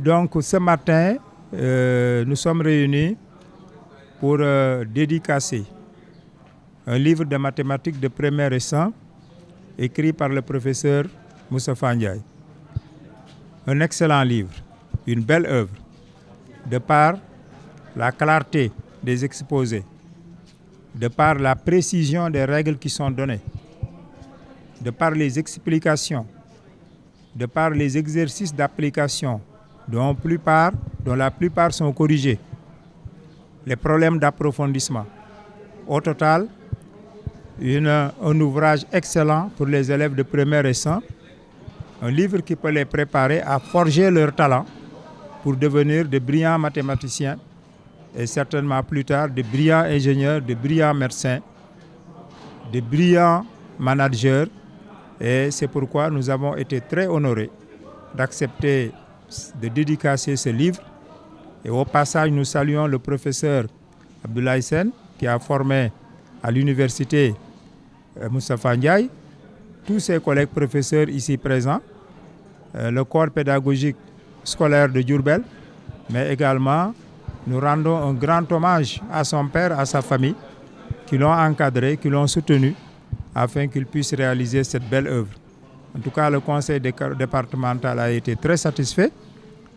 Donc ce matin, nous sommes réunis pour dédicacer un livre de mathématiques de premier récent écrit par le professeur Moustapha Ndiaye. Un excellent livre, une belle œuvre, de par la clarté des exposés, de par la précision des règles qui sont données, de par les explications, de par les exercices d'application dont la plupart sont corrigés, les problèmes d'approfondissement. Au total, un ouvrage excellent pour les élèves de premier récent, un livre qui peut les préparer à forger leur talent pour devenir de brillants mathématiciens et certainement plus tard de brillants ingénieurs, de brillants médecins, de brillants managers. Et c'est pourquoi nous avons été très honorés d'accepter de dédicacer ce livre. Et au passage, nous saluons le professeur Abdoulaye Sen, qui a formé à l'université Moustapha Ndiaye, tous ses collègues professeurs ici présents, le corps pédagogique scolaire de Diourbel, mais également nous rendons un grand hommage à son père, à sa famille, qui l'ont encadré, qui l'ont soutenu, afin qu'il puisse réaliser cette belle œuvre. En tout cas, le conseil départemental a été très satisfait.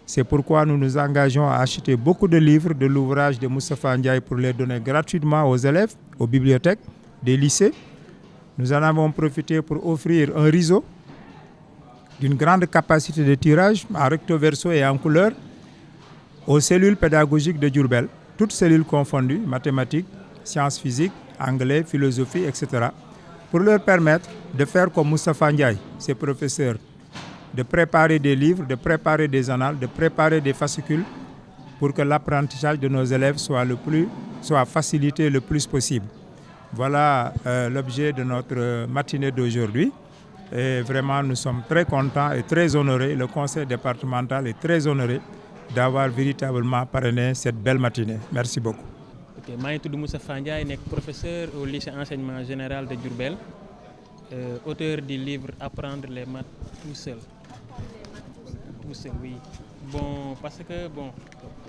C'est pourquoi nous nous engageons à acheter beaucoup de livres de l'ouvrage de Moustapha Ndiaye pour les donner gratuitement aux élèves, aux bibliothèques des lycées. Nous en avons profité pour offrir un rideau d'une grande capacité de tirage en recto verso et en couleur aux cellules pédagogiques de Diourbel, toutes cellules confondues, mathématiques, sciences physiques, anglais, philosophie, etc., pour leur permettre de faire comme Moustapha Ndiaye, ses professeurs, de préparer des livres, de préparer des annales, de préparer des fascicules pour que l'apprentissage de nos élèves soit facilité le plus possible. Voilà l'objet de notre matinée d'aujourd'hui. Et vraiment, nous sommes très contents et très honorés. Le conseil départemental est très honoré d'avoir véritablement parrainé cette belle matinée. Merci beaucoup. Ok, maa ngi tudd Moustapha Ndiaye, nekk professeur au lycée enseignement général de Diourbel, auteur du livre Apprendre les maths tout seul. Tout seul, oui. Bon, parce que bon,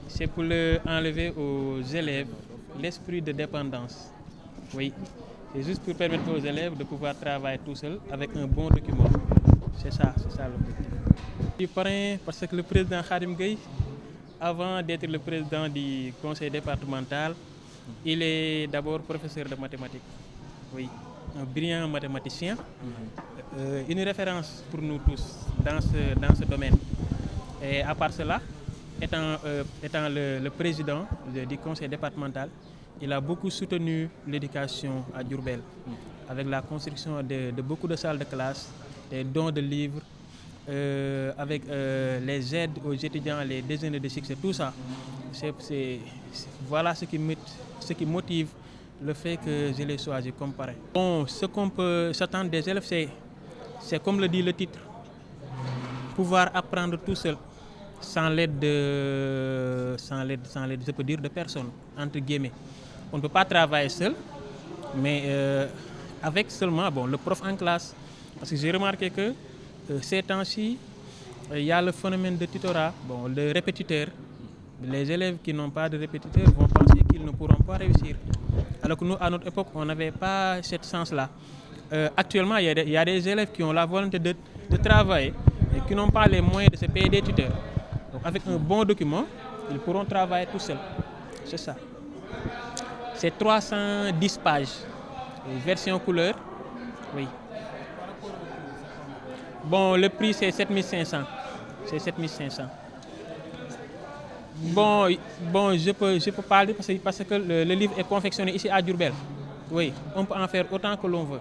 c'est pour enlever aux élèves l'esprit de dépendance. Oui, c'est juste pour permettre aux élèves de pouvoir travailler tout seul avec un bon document. C'est ça l'objectif. Je suis parrain parce que le président Khadim Gueye, avant d'être le président du conseil départemental, il est d'abord professeur de mathématiques. Oui, un brillant mathématicien, une référence pour nous tous dans ce domaine. Et à part cela, étant le président du conseil départemental, il a beaucoup soutenu l'éducation à Diourbel, avec la construction de beaucoup de salles de classe, des dons de livres, avec les aides aux étudiants, les déjeuners de succès, tout ça. Voilà ce qui motive le fait que je l'ai choisi comme parrain. Bon, ce qu'on peut s'attendre des élèves, c'est comme le dit le titre, pouvoir apprendre tout seul, sans l'aide, je peux dire, de personne, entre guillemets. On ne peut pas travailler seul, mais avec seulement le prof en classe. Parce que j'ai remarqué que ces temps-ci, il y a le phénomène de tutorat, le répétiteur. Les élèves qui n'ont pas de répétiteur vont penser qu'ils ne pourront pas réussir. Alors que nous, à notre époque, on n'avait pas cette chance-là. Actuellement, il y a des élèves qui ont la volonté de travailler et qui n'ont pas les moyens de se payer des tuteurs. Donc avec un bon document, ils pourront travailler tout seuls. C'est ça. C'est 310 pages, version couleur, oui. Bon, le prix c'est 7500. C'est 7500. Bon, je peux parler parce que le livre est confectionné ici à Diourbel. Oui, on peut en faire autant que l'on veut.